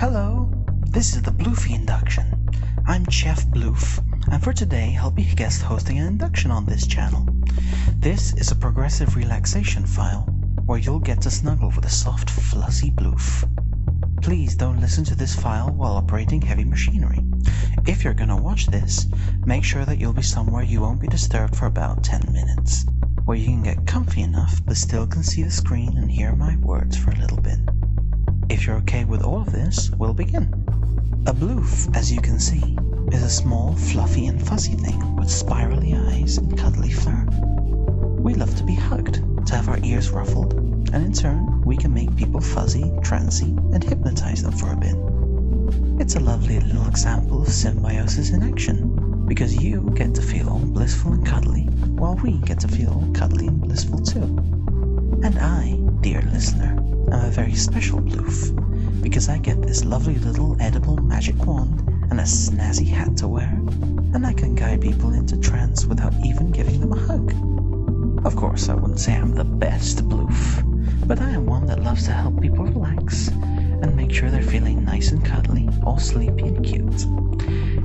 Hello, this is the Bloofy Induction. I'm Chef Bloof, and for today I'll be guest hosting an induction on this channel. This is a progressive relaxation file where you'll get to snuggle with a soft, fluffy Bloof. Please don't listen to this file while operating heavy machinery. If you're gonna watch this, make sure that you'll be somewhere you won't be disturbed for about 10 minutes, where you can get comfy enough but still can see the screen and hear my words for a little bit. If you're okay with all of this, we'll begin. A Bloof, as you can see, is a small, fluffy and fuzzy thing with spirally eyes and cuddly fur. We love to be hugged, to have our ears ruffled, and in turn, we can make people fuzzy, trancy, and hypnotize them for a bit. It's a lovely little example of symbiosis in action, because you get to feel all blissful and cuddly, while we get to feel all cuddly and blissful too. And I, dear listener, am a very special Bloof, because I get this lovely little edible magic wand and a snazzy hat to wear, and I can guide people into trance without even giving them a hug. Of course, I wouldn't say I'm the best Bloof, but I am one that loves to help people relax and make sure they're feeling nice and cuddly, all sleepy and cute.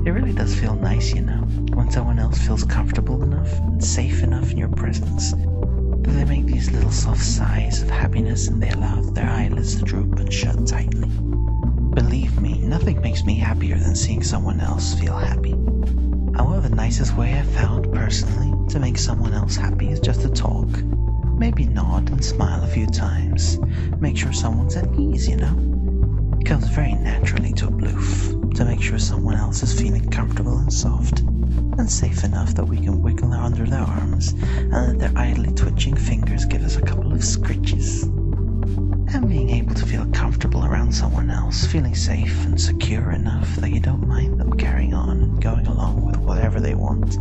It really does feel nice, you know, when someone else feels comfortable enough and safe enough in your presence. They make these little soft sighs of happiness and they allow their eyelids to droop and shut tightly. Believe me, nothing makes me happier than seeing someone else feel happy. However, the nicest way I've found personally to make someone else happy is just to talk. Maybe nod and smile a few times. Make sure someone's at ease, you know. It comes very naturally to a Bloof to make sure someone else is feeling comfortable and soft and safe enough that we can wiggle under their arms and let their idly twitching fingers give us a couple of scritches. And being able to feel comfortable around someone else, feeling safe and secure enough that you don't mind them carrying on and going along with whatever they want,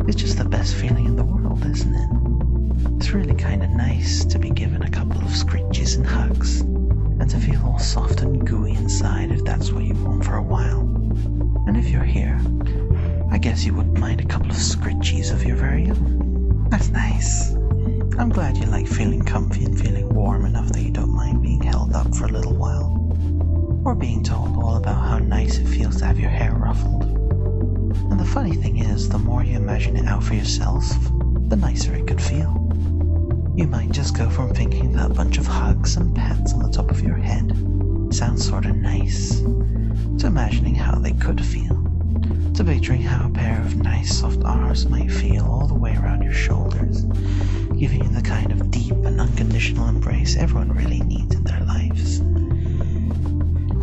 it's just the best feeling in the world, isn't it? It's really kind of nice to be given a couple of scritches and hugs, and to feel all soft and gooey inside if that's what you want for a while. And if you're here, I guess you wouldn't mind a couple of scritchies of your very own. That's nice. I'm glad you like feeling comfy and feeling warm enough that you don't mind being held up for a little while. Or being told all about how nice it feels to have your hair ruffled. And the funny thing is, the more you imagine it out for yourself, the nicer it could feel. You might just go from thinking that a bunch of hugs and pats on the top of your head sounds sorta nice, to imagining how they could feel, to picturing how a pair of nice soft arms might feel all the way around your shoulders, giving you the kind of deep and unconditional embrace everyone really needs in their lives.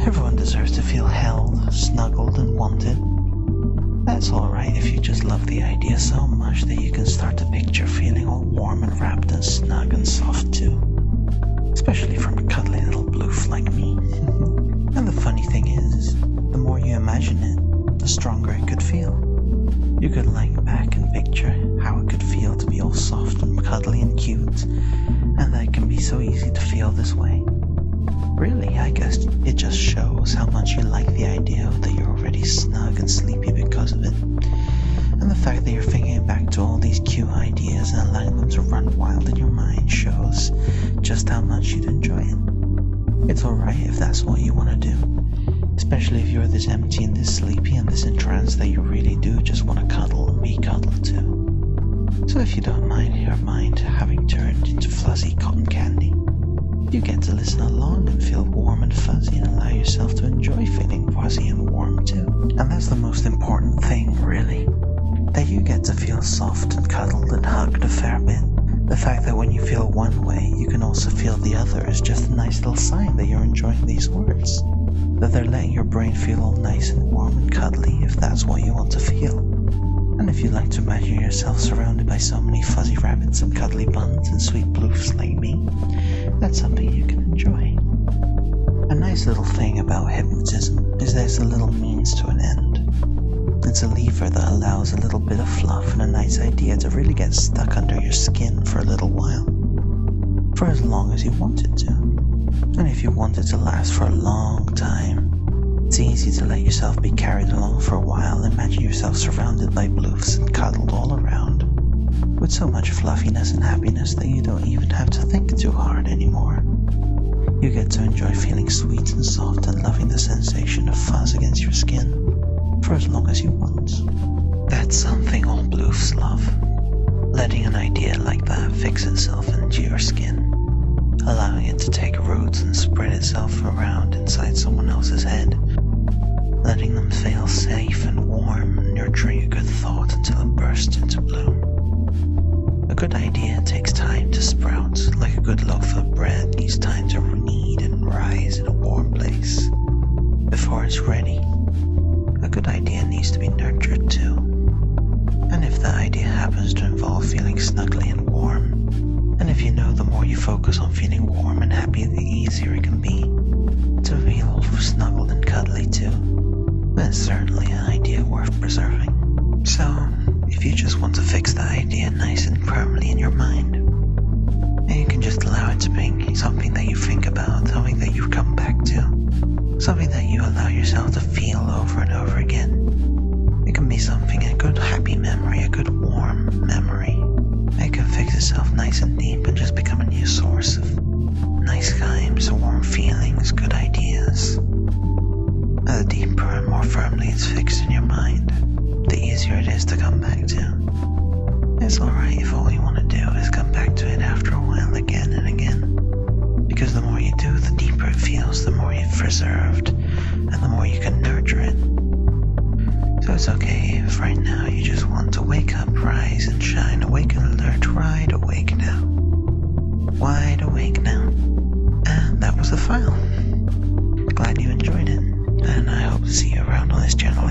Everyone deserves to feel held, snuggled, and wanted. That's alright if you just love the idea so much that you can start to picture feeling all warm and wrapped and snug and soft too. Especially from a cuddly little Bloof like me. And the funny thing is, the more you imagine it, the stronger it could feel. You could lie back and picture how it could feel to be all soft and cuddly and cute, and that it can be so easy to feel this way. Really, I guess it just shows how much you like the idea that you're already snug and sleepy because of it. And the fact that you're thinking back to all these cute ideas and allowing them to run wild in your mind shows just how much you'd enjoy it. It's alright if that's what you want to do. Especially if you're this empty and this sleepy and this entranced that you really do just want to cuddle and be cuddled too. So if you don't mind your mind having turned into fuzzy cotton candy, you get to listen along and feel warm and fuzzy and allow yourself to enjoy feeling fuzzy and warm too. And that's the most important thing, really. That you get to feel soft and cuddled and hugged a fair bit. The fact that when you feel one way, you can also feel the other is just a nice little sign that you're enjoying these words. That they're letting your brain feel all nice and warm and cuddly if that's what you want to feel. And if you like to imagine yourself surrounded by so many fuzzy rabbits and cuddly buns and sweet Bloofs like me, that's something you can enjoy. A nice little thing about hypnotism is there's a little means to an end. It's a lever that allows a little bit of fluff and a nice idea to really get stuck under your skin for a little while. For as long as you want it to. And if you want it to last for a long time, it's easy to let yourself be carried along for a while. Imagine yourself surrounded by Bloofs and cuddled all around, with so much fluffiness and happiness that you don't even have to think too hard anymore. You get to enjoy feeling sweet and soft and loving the sensation of fuzz against your skin for as long as you want. That's something all Bloofs love. Letting an idea like that fix itself into your skin, allowing it to take roots and spread itself around inside someone else's head, letting them feel safe and warm, nurturing a good thought until it bursts into bloom. A good idea takes time to sprout, like a good loaf of bread needs time to knead and rise in a warm place. Before it's ready, a good idea needs to be nurtured too. And if that idea happens to involve feeling snuggly and warm, and if you know the more you focus on feeling warm and happy, the easier it can be to feel snuggled and cuddly too, then it's certainly an idea worth preserving. So, if you just want to fix that idea nice and firmly in your mind, and you can just allow it to be something that you think about, something that you come back to, something that you allow yourself to feel over and over again. It can be something, a good happy memory, a good warm memory. It can fix itself nice and deep and just become a new source of nice times, warm feelings, good ideas. The deeper and more firmly it's fixed in your mind, the easier it is to come back to. It's alright if all you want to do is come back to it after a while again and again. Because the more you do, the deeper it feels, the more you've preserved, and the more you can nurture it. So it's okay if right now you just want to wake up, rise and shine, awake and alert, wide awake now. Wide awake now. And that was the file. Glad you enjoyed it, and I hope to see you around on this channel